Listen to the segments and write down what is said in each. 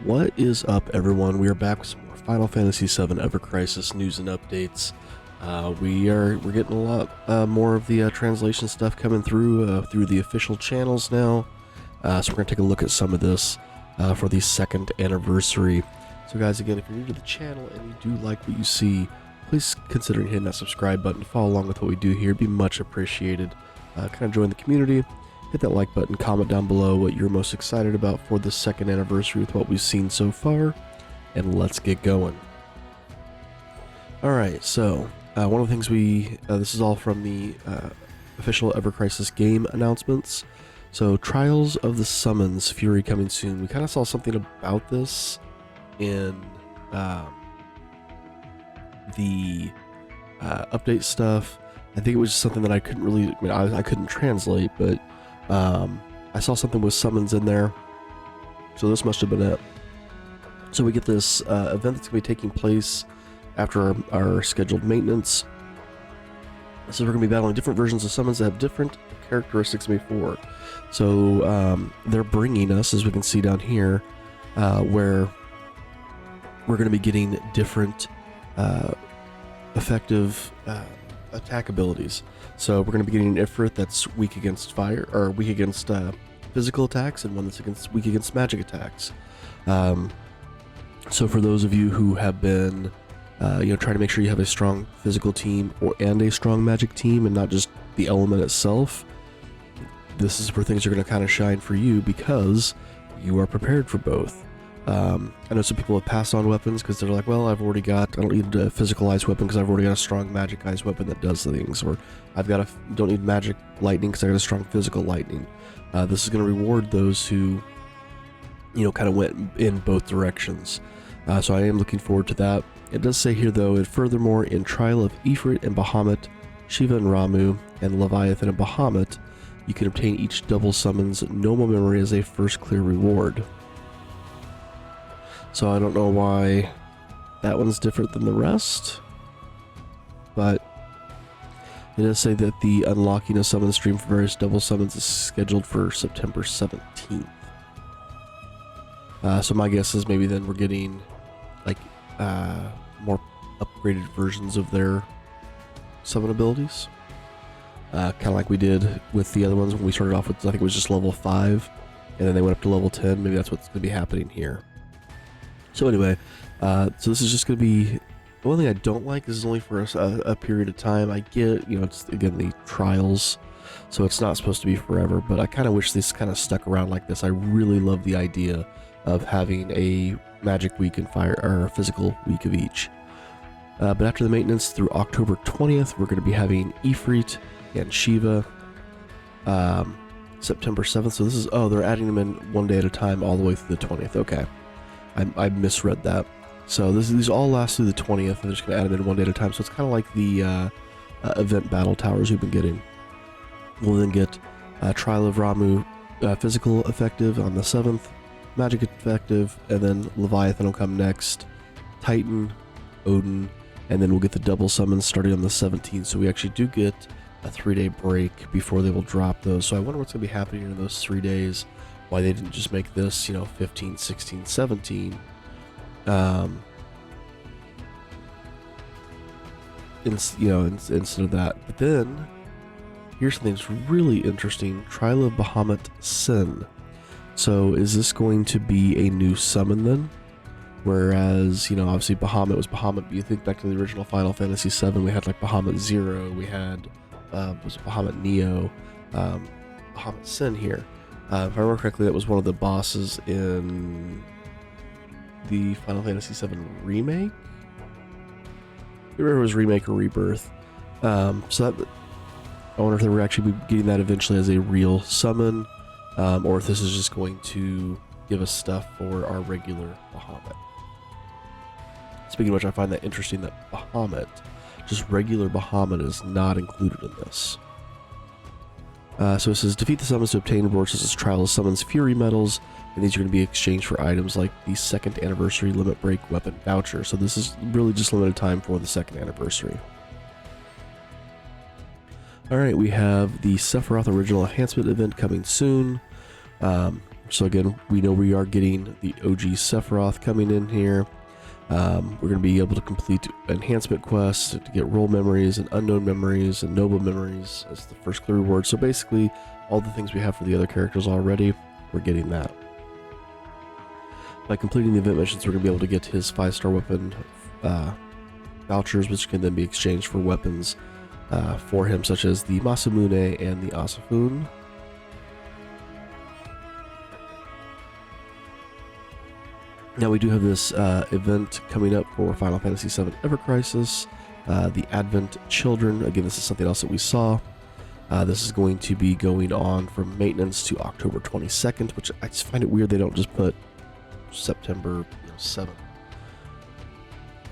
What is up, everyone? We are back with some more Final Fantasy VII Ever Crisis news and updates. We're getting a lot more of the translation stuff coming through the official channels now. So we're gonna take a look at some of this for the second anniversary. So, guys, again, if you're new to the channel and you do like what you see, please consider hitting that subscribe button. Follow along with what we do here; it'd be much appreciated. Kind of join the community. Hit that like button, comment down below what you're most excited about for the second anniversary with what we've seen so far, and let's get going. Alright, so one of the things this is all from the official Ever Crisis game announcements. So, Trials of the Summons, Fury coming soon. We kind of saw something about this in the update stuff. I think it was just something that I couldn't really, I couldn't translate, but I saw something with summons in there, so this must have been it. So we get this event that's going to be taking place after our scheduled maintenance. So we're going to be battling different versions of summons that have different characteristics than before. So they're bringing us, as we can see down here, where we're going to be getting different effective attack abilities. So we're going to be getting an Ifrit that's weak against fire, or weak against physical attacks, and one that's weak against magic attacks. So for those of you who have been, trying to make sure you have a strong physical team and a strong magic team, and not just the element itself, this is where things are going to kind of shine for you because you are prepared for both. I know some people have passed on weapons because they're like, well, I don't need a physicalized weapon because I've already got a strong magicized weapon that does things, or don't need magic lightning because I got a strong physical lightning. This is going to reward those who, kind of went in both directions. So I am looking forward to that. It does say here, though, and furthermore, in Trial of Ifrit and Bahamut, Shiva and Ramu, and Leviathan and Bahamut, you can obtain each double summons Noma Memory as a first clear reward. So I don't know why that one's different than the rest, but it does say that the unlocking a summon stream for various double summons is scheduled for September 17th. So my guess is maybe then we're getting more upgraded versions of their summon abilities. Kind of like we did with the other ones when we started off with, I think it was just level 5, and then they went up to level 10. Maybe that's what's going to be happening here. So anyway, so this is just going to be, the one thing I don't like is only for a period of time. I get, it's, again, the trials, so it's not supposed to be forever, but I kind of wish this kind of stuck around like this. I really love the idea of having a magic week and fire, or a physical week of each. But after the maintenance through October 20th, we're going to be having Ifrit and Shiva, September 7th. So this is, they're adding them in one day at a time all the way through the 20th. Okay. I misread that. So these all last through the 20th, and they're just going to add them in one day at a time. So it's kind of like the event battle towers we've been getting. We'll then get Trial of Ramu physical effective on the 7th, magic effective, and then Leviathan will come next, Titan, Odin, and then we'll get the double summons starting on the 17th. So we actually do get a 3-day break before they will drop those. So I wonder what's going to be happening in those 3 days. Why they didn't just make this, 15, 16, 17, instead of that. But then, here's something that's really interesting. Trial of Bahamut Sin. So, is this going to be a new summon then? Whereas, obviously Bahamut was Bahamut, but you think back to the original Final Fantasy VII, we had like Bahamut Zero, we had, was it Bahamut Neo, Bahamut Sin here. If I remember correctly, that was one of the bosses in the Final Fantasy VII Remake? I remember it was Remake or Rebirth. So that, I wonder if they were actually getting that eventually as a real summon, or if this is just going to give us stuff for our regular Bahamut. Speaking of which, I find that interesting that Bahamut, just regular Bahamut, is not included in this. So it says, defeat the summons to obtain rewards such as Trial of Summons Fury medals, and these are going to be exchanged for items like the second anniversary limit break weapon voucher. So this is really just limited time for the second anniversary. Alright, we have the Sephiroth original enhancement event coming soon. So again, we know we are getting the OG Sephiroth coming in here. We're going to be able to complete enhancement quests to get role memories and unknown memories and noble memories as the first clear reward. So basically, all the things we have for the other characters already, we're getting that. By completing the event missions, we're going to be able to get his 5-star weapon vouchers, which can then be exchanged for weapons for him, such as the Masamune and the Asafun. Now we do have this event coming up for Final Fantasy VII Ever Crisis, the Advent Children. Again, this is something else that we saw. This is going to be going on from maintenance to October 22nd, which I just find it weird they don't just put September 7th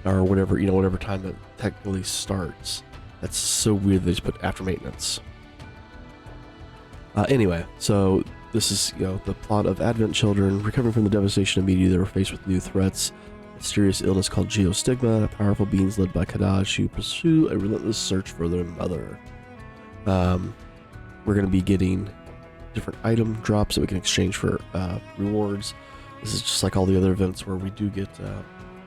or whatever, whatever time that technically starts. That's so weird they just put after maintenance. Anyway, so this is, the plot of Advent Children recovering from the devastation of media. They were faced with new threats, a mysterious illness called geostigma, and powerful beings led by Kadash who pursue a relentless search for their mother. We're going to be getting different item drops that we can exchange for rewards. This is just like all the other events where we do get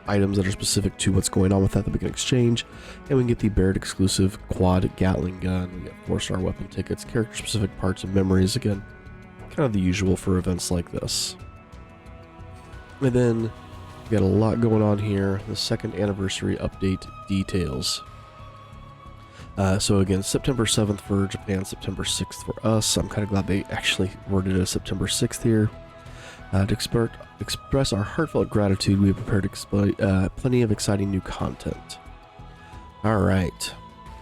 items that are specific to what's going on with that we can exchange, and we can get the Barrett exclusive quad Gatling gun. We get 4-star weapon tickets, character specific parts and memories. Again, kind of the usual for events like this. And then we got a lot going on here. The 2nd anniversary update details. So again, September 7th for Japan, September 6th for us. I'm kind of glad they actually worded it as September 6th here. To express our heartfelt gratitude, we have prepared plenty of exciting new content. Alright,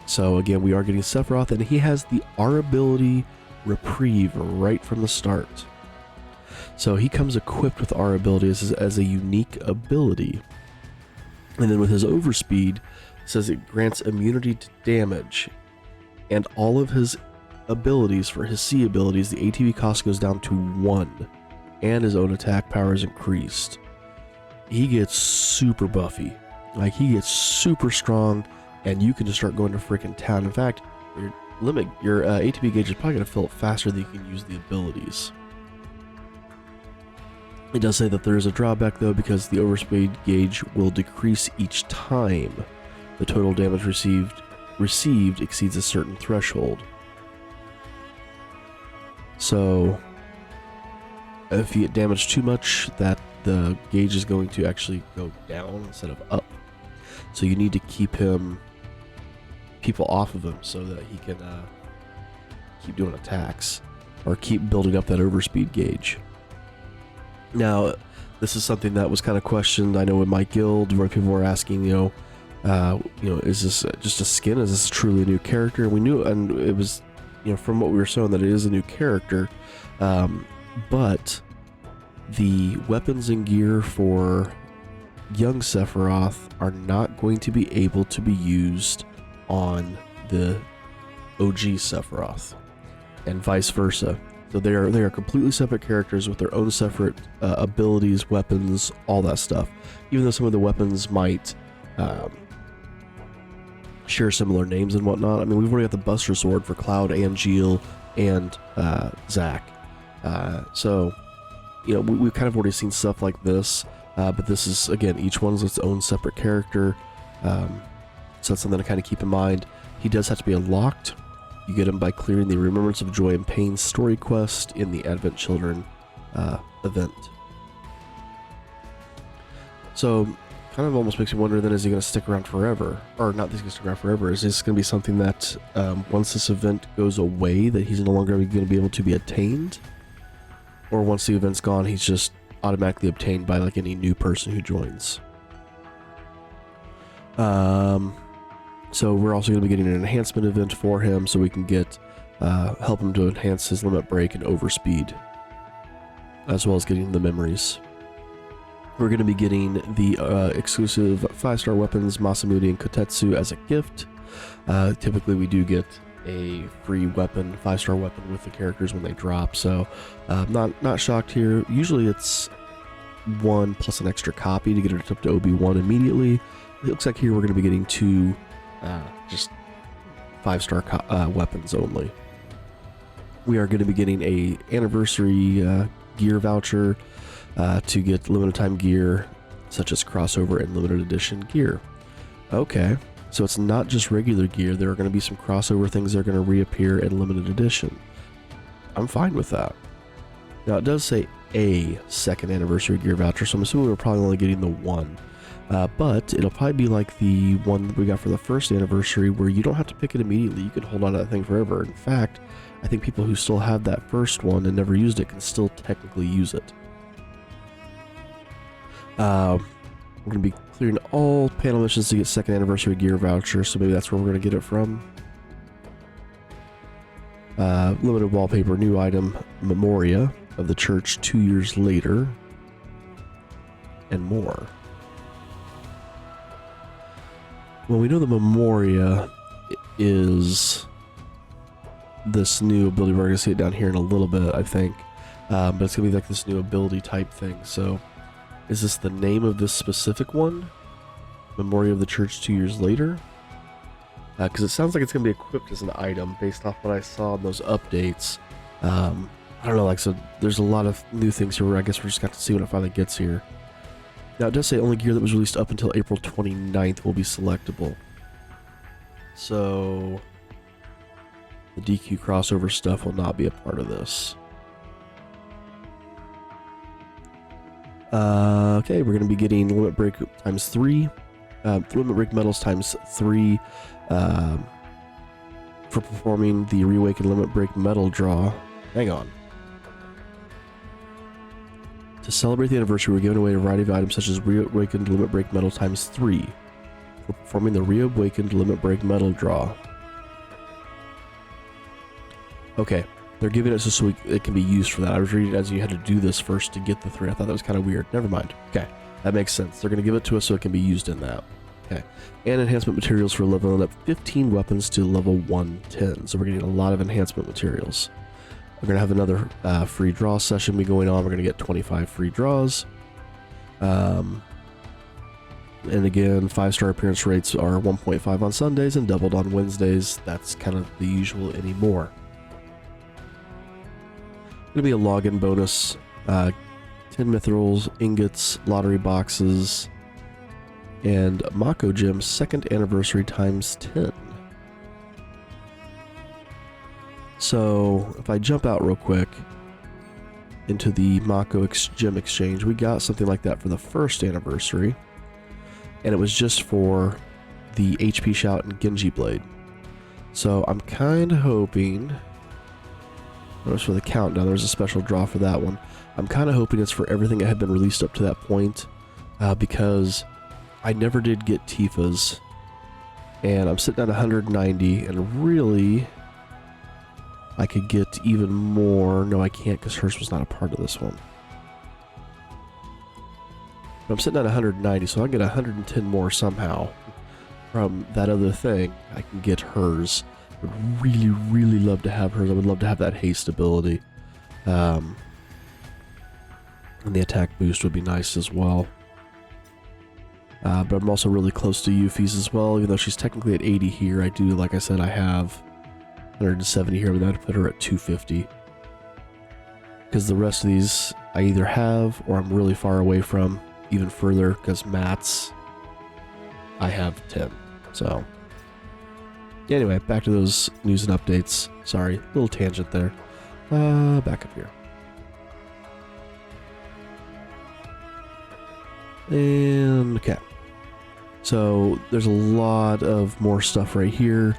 so again, we are getting Sephiroth, and he has the R ability Reprieve right from the start. So he comes equipped with R ability as a unique ability. And then with his Overspeed, it says it grants immunity to damage, and all of his abilities for his C abilities, the ATB cost goes down to 1. And his own attack power is increased. He gets super buffy. Like, he gets super strong, and you can just start going to freaking town. In fact, your ATB gauge is probably going to fill up faster than you can use the abilities. It does say that there is a drawback, though, because the Overspeed gauge will decrease each time the total damage received exceeds a certain threshold. So if you get damaged too much, that the gauge is going to actually go down instead of up. So you need to keep people off of him so that he can keep doing attacks or keep building up that Overspeed gauge. Now, this is something that was kind of questioned, I know, in my guild, where people were asking, is this just a skin? Is this truly a new character? And we knew, and it was, from what we were showing, that it is a new character. But the weapons and gear for young Sephiroth are not going to be able to be used on the OG Sephiroth, and vice versa. So they are completely separate characters with their own separate abilities, weapons, all that stuff. Even though some of the weapons might share similar names and whatnot. I mean, we've already got the Buster Sword for Cloud and Jill and Zack. So, we've kind of already seen stuff like this, but this is, again, each one's its own separate character. So that's something to kind of keep in mind. He does have to be unlocked. You get him by clearing the Remembrance of Joy and Pain story quest in the Advent Children event. So, kind of almost makes me wonder then, is he going to stick around forever? Or not that he's going to stick around forever, is this going to be something that once this event goes away, that he's no longer going to be able to be attained? Or once the event's gone, he's just automatically obtained by like any new person who joins? So we're also going to be getting an enhancement event for him, so we can get help him to enhance his limit break and overspeed, as well as getting the memories. We're going to be getting the exclusive 5-star weapons Masamune and Kotetsu as a gift. Typically we do get a free weapon, 5-star weapon, with the characters when they drop, so not shocked here. Usually it's 1 plus an extra copy to get it up to OB1 immediately. It looks like here we're going to be getting 2 just 5-star weapons only. We are going to be getting a anniversary gear voucher to get limited time gear, such as crossover and limited edition gear. Okay, so it's not just regular gear. There are going to be some crossover things that are going to reappear in limited edition. I'm fine with that. Now, it does say a second anniversary gear voucher, so I'm assuming we're probably only getting the one. But it'll probably be like the one we got for the first anniversary, where you don't have to pick it immediately. You can hold on to that thing forever. In fact, I think people who still have that first one and never used it can still technically use it. We're going to be clearing all panel missions to get second anniversary gear voucher, so maybe that's where we're going to get it from. Limited wallpaper, new item, Memoria of the Church 2 years later, and more. Well, we know the Memoria is this new ability. We're going to see it down here in a little bit, I think. But it's going to be like this new ability type thing. So, is this the name of this specific one? Memoria of the Church 2 years later? Because it sounds like it's going to be equipped as an item based off what I saw in those updates. I don't know, like, so there's a lot of new things here where I guess we're just got to see when it finally gets here. Now, it does say only gear that was released up until April 29th will be selectable. So, the DQ crossover stuff will not be a part of this. Okay, we're going to be getting Limit Break times 3. Limit Break medals times 3 for performing the Reawakened Limit Break medal draw. Hang on. To celebrate the anniversary, we're giving away a variety of items such as Reawakened Limit Break medal times 3 for performing the Reawakened Limit Break medal draw. Okay, they're giving it so it can be used for that. I was reading as you had to do this first to get the 3. I thought that was kind of weird. Never mind. Okay, that makes sense. They're going to give it to us so it can be used in that. Okay, and enhancement materials for leveling up 15 weapons to level 110. So we're getting a lot of enhancement materials. We're going to have another free draw session be going on. We're going to get 25 free draws. And again, 5-star appearance rates are 1.5 on Sundays and doubled on Wednesdays. That's kind of the usual anymore. Going to be a login bonus. 10 mithrils, ingots, lottery boxes, and Mako Gem's second anniversary times 10. So, if I jump out real quick into the Mako Gem Exchange, we got something like that for the first anniversary, and it was just for the HP Shout and Genji Blade. So, I'm kind of hoping, that was for the countdown, there was a special draw for that one. I'm kind of hoping it's for everything that had been released up to that point, because I never did get Tifa's, and I'm sitting at 190, and really, I could get even more. No, I can't because hers was not a part of this one. But I'm sitting at 190, so I can get 110 more somehow from that other thing. I can get hers. I would really, really love to have hers. I would love to have that haste ability. And the attack boost would be nice as well. But I'm also really close to Yuffie's as well, even though she's technically at 80 here. I do, like I said, I have 170 here, but I'd put her at 250. Because the rest of these I either have or I'm really far away from, even further, because Matt's I have 10. So, anyway, back to those news and updates. Sorry, little tangent there. Back up here. And, okay. So, there's a lot of more stuff right here.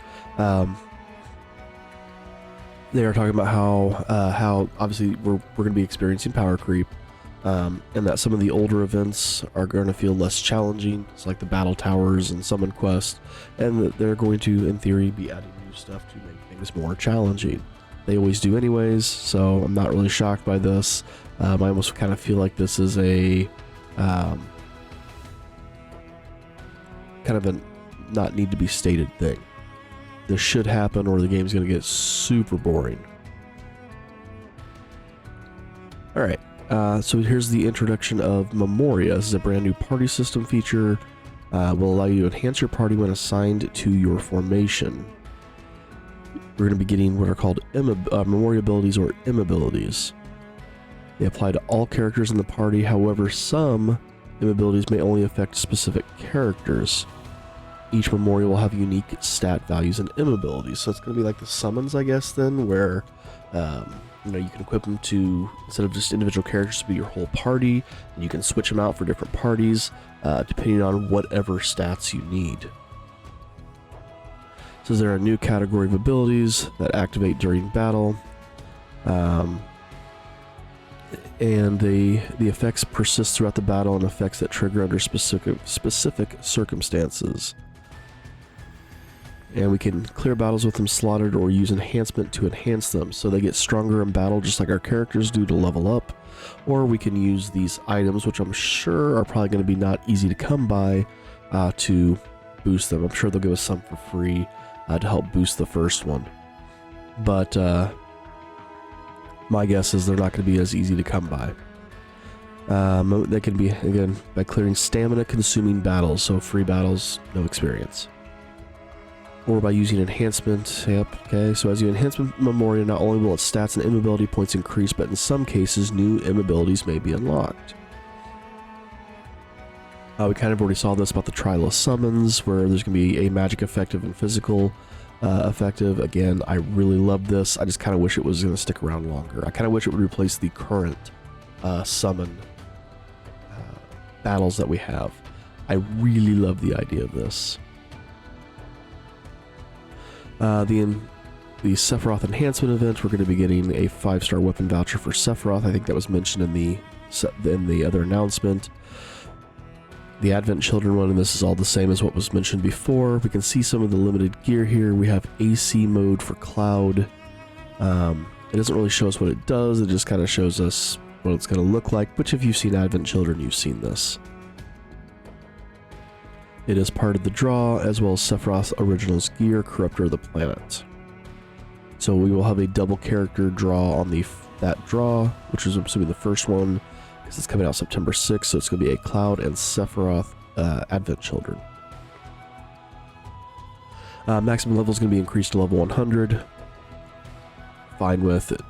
They are talking about how obviously we're going to be experiencing power creep, and that some of the older events are going to feel less challenging. It's like the battle towers and summon quest, and that they're going to, in theory, be adding new stuff to make things more challenging. They always do anyways, so I'm not really shocked by this. I almost kind of feel like this is a kind of a not need to be stated thing. This should happen or the game's going to get super boring. Alright, so here's the introduction of Memoria. This is a brand new party system feature. Will allow you to enhance your party when assigned to your formation. We're going to be getting what are called Memoria abilities or M abilities. They apply to all characters in the party. However, some abilities may only affect specific characters. Each memorial will have unique stat values and abilities. So it's going to be like the summons, I guess, then, where you know, you can equip them to, instead of just individual characters, to be your whole party, and you can switch them out for different parties, depending on whatever stats you need. So there are a new category of abilities that activate during battle, and the effects persist throughout the battle, and effects that trigger under specific circumstances. And we can clear battles with them slotted or use enhancement to enhance them, so they get stronger in battle just like our characters do to level up. Or we can use these items, which I'm sure are probably going to be not easy to come by, to boost them. I'm sure they'll give us some for free to help boost the first one. But my guess is they're not going to be as easy to come by. They can be, again, by clearing stamina consuming battles, so free battles, no experience. Or by using enhancement. Yep, okay, so as you enhance Memoria, not only will its stats and immobility points increase, but in some cases, new immobilities may be unlocked. We kind of already saw this about the Trilith summons, where there's going to be a magic effective and physical effective. Again, I really love this. I just kind of wish it was going to stick around longer. I kind of wish it would replace the current summon battles that we have. I really love the idea of this. The Sephiroth enhancement event, we're going to be getting a 5-star weapon voucher for Sephiroth. I think that was mentioned in the other announcement. The Advent Children one, and this is all the same as what was mentioned before. We can see some of the limited gear here. We have AC mode for Cloud. It doesn't really show us what it does. It just kind of shows us what it's going to look like, which if you've seen Advent Children, you've seen this. It is part of the draw, as well as Sephiroth's Originals gear, Corruptor of the Planet. So we will have a double character draw on that draw, which is I'm assuming the first one, because it's coming out September 6th, so it's going to be a Cloud and Sephiroth Advent Children. Maximum level is going to be increased to level 100. Fine with it.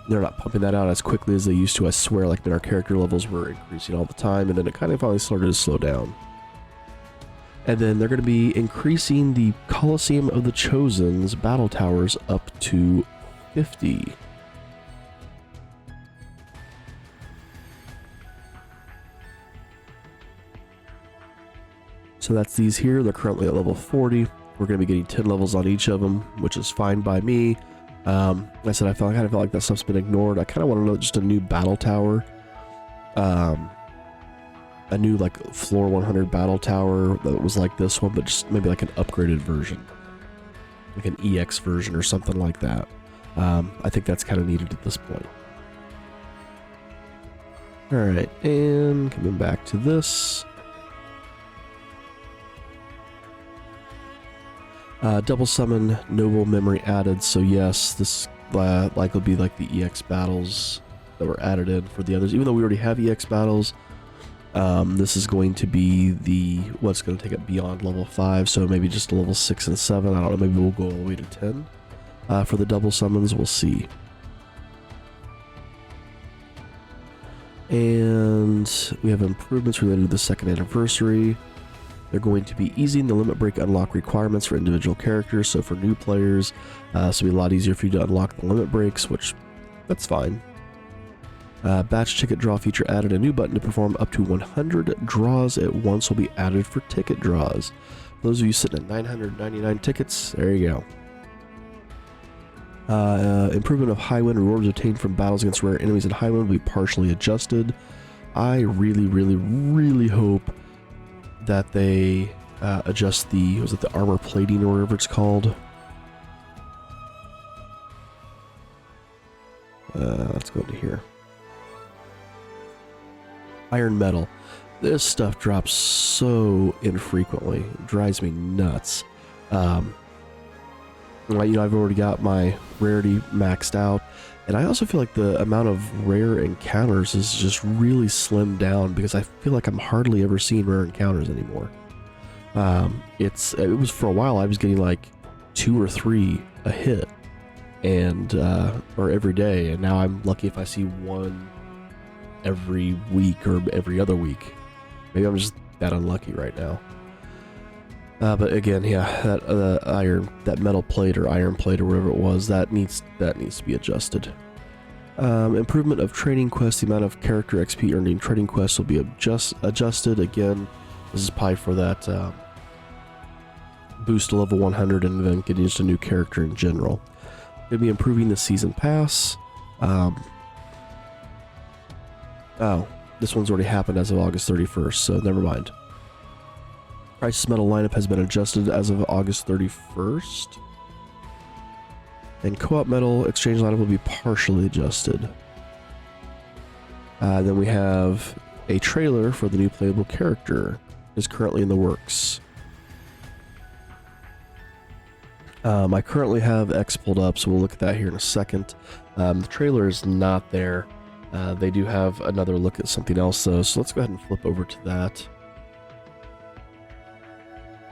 They're not pumping that out as quickly as they used to. I swear, like, our character levels were increasing all the time, and then it kind of finally started to slow down. And then they're going to be increasing the Colosseum of the Chosen's battle towers up to 50. So that's these here. They're currently at level 40. We're going to be getting 10 levels on each of them, which is fine by me. Like I said, I kind of felt like that stuff's been ignored. I kind of want to know just a new battle tower. A new, like, floor 100 battle tower that was like this one, but just maybe like an upgraded version. Like an EX version or something like that. I think that's kind of needed at this point. Alright, and coming back to this. Double summon noble memory added, so yes, this likely will be like the EX battles that were added in for the others. Even though we already have EX battles, this is going to be what's going to take it beyond level 5, so maybe just level 6 and 7. I don't know, maybe we'll go all the way to 10 for the double summons. We'll see. And we have improvements related to the 2nd anniversary. They're going to be easing the limit break unlock requirements for individual characters, so for new players, it'll be a lot easier for you to unlock the limit breaks, which, that's fine. Batch ticket draw feature added. A new button to perform up to 100 draws at once will be added for ticket draws. For those of you sitting at 999 tickets, there you go. Improvement of Highwind. Rewards obtained from battles against rare enemies in Highwind will be partially adjusted. I really, really, really hope that they adjust the armor plating or whatever it's called. Let's go into here. Iron metal. This stuff drops so infrequently. It drives me nuts. I've already got my rarity maxed out, and I also feel like the amount of rare encounters is just really slimmed down, because I feel like I'm hardly ever seeing rare encounters anymore. It was for a while I was getting like 2 or 3 a hit, and or every day, and now I'm lucky if I see 1 every week or every other week. Maybe I'm just that unlucky right now. But again, yeah, that metal plate or iron plate or whatever it was, that needs to be adjusted. Improvement of training quests. The amount of character XP earned in training quests will be adjusted. Again, this is probably for that boost to level 100 and then getting just a new character in general. Going to be improving the season pass. Oh, this one's already happened as of August 31st, so never mind. Crisis Metal lineup has been adjusted as of August 31st. And Co-op Metal exchange lineup will be partially adjusted. Then we have a trailer for the new playable character is currently in the works. I currently have X pulled up, so we'll look at that here in a second. The trailer is not there. They do have another look at something else though, so let's go ahead and flip over to that.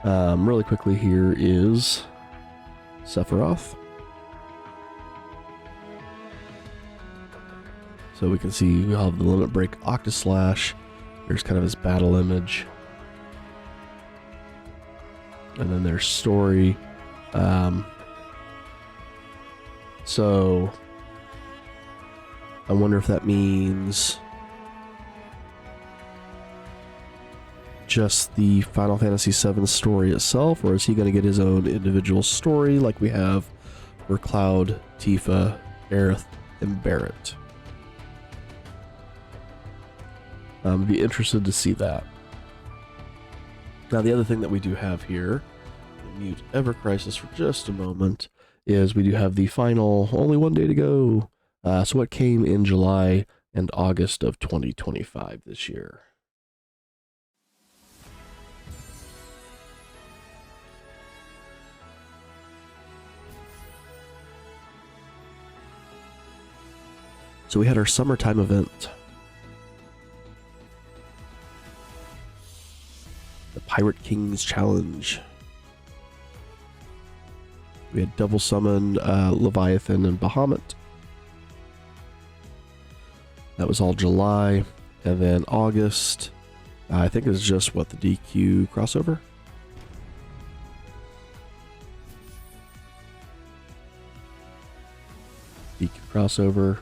Really quickly, here is Sephiroth. So we can see we have the Limit Break Octaslash. There's kind of his battle image. And then there's story. So I wonder if that means just the Final Fantasy VII story itself, or is he going to get his own individual story like we have for Cloud, Tifa, Aerith, and Barrett? I'd be interested to see that. Now, the other thing that we do have here, mute Ever Crisis for just a moment, is we do have the final, only one day to go. So what came in July and August of 2025 this year? So we had our summertime event. The Pirate Kings Challenge. We had double summon Leviathan and Bahamut. That was all July. And then August, I think it was just what, the DQ crossover? DQ crossover.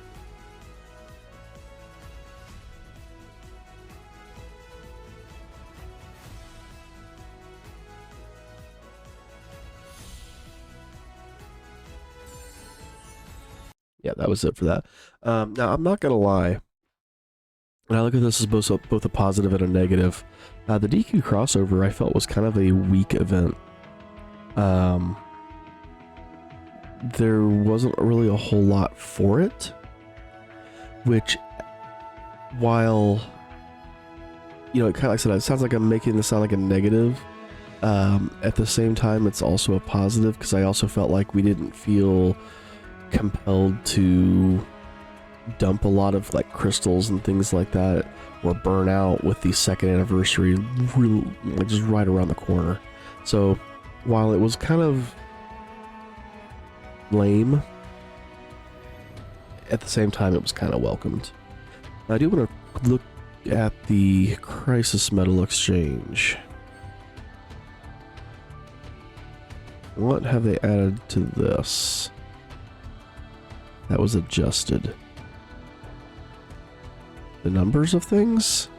Yeah, that was it for that. Now, I'm not going to lie. And I look at this as both a positive and a negative. The DQ crossover, I felt, was kind of a weak event. There wasn't really a whole lot for it. Which, while, you know, it kind of, like I said, it sounds like I'm making this sound like a negative. At the same time, it's also a positive, because I also felt like we didn't feel compelled to dump a lot of like crystals and things like that or burn out with the second anniversary real, like, just right around the corner. So while it was kind of lame, at the same time it was kind of welcomed. I do want to look at the Crisis Metal Exchange. What have they added to this that was adjusted? The numbers of things?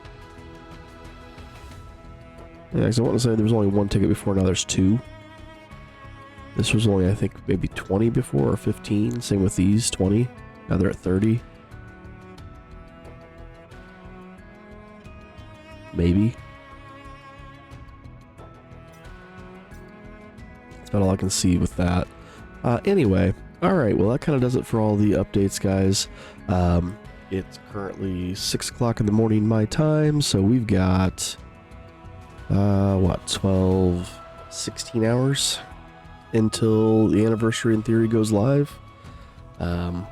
Yeah, because I want to say there was only one ticket before, now there's two. This was only, I think, maybe 20 before, or 15. Same with these, 20. Now they're at 30. Maybe. That's about all I can see with that. Anyway, alright, well that kind of does it for all the updates, guys. It's currently 6 o'clock in the morning my time, so we've got, what, 12, 16 hours until the anniversary in theory goes live. Yeah.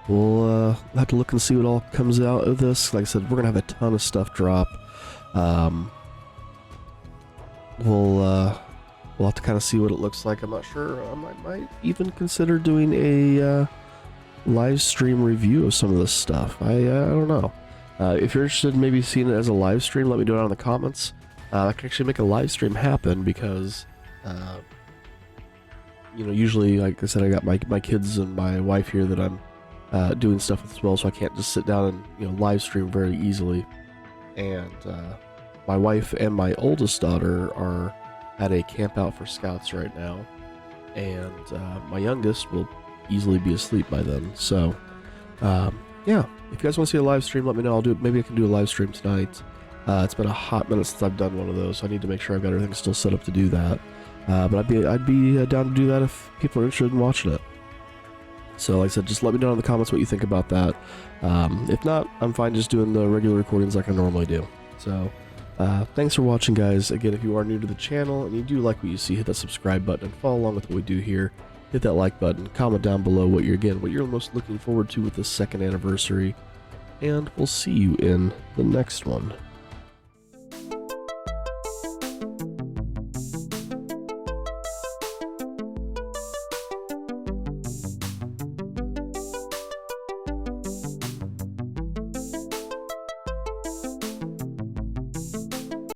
We'll have to look and see what all comes out of this. Like I said, we're going to have a ton of stuff drop. We'll have to kind of see what it looks like. I'm not sure. I might even consider doing a live stream review of some of this stuff. I don't know. If you're interested in maybe seeing it as a live stream, let me know down in the comments. I can actually make a live stream happen because, you know, usually, like I said, I got my kids and my wife here that I'm doing stuff with as well, so I can't just sit down and, you know, live stream very easily. And my wife and my oldest daughter are at a camp out for scouts right now, and my youngest will easily be asleep by then. So yeah, if you guys want to see a live stream, let me know. I'll do it. Maybe I can do a live stream tonight. It's been a hot minute since I've done one of those, so I need to make sure I've got everything still set up to do that. But I'd be down to do that if people are interested in watching it. So like I said, just let me know in the comments what you think about that. If not, I'm fine just doing the regular recordings like I normally do. So thanks for watching, guys. Again, if you are new to the channel and you do like what you see, hit that subscribe button and follow along with what we do here. Hit that like button, comment down below what you're most looking forward to with this 2nd anniversary, and we'll see you in the next one.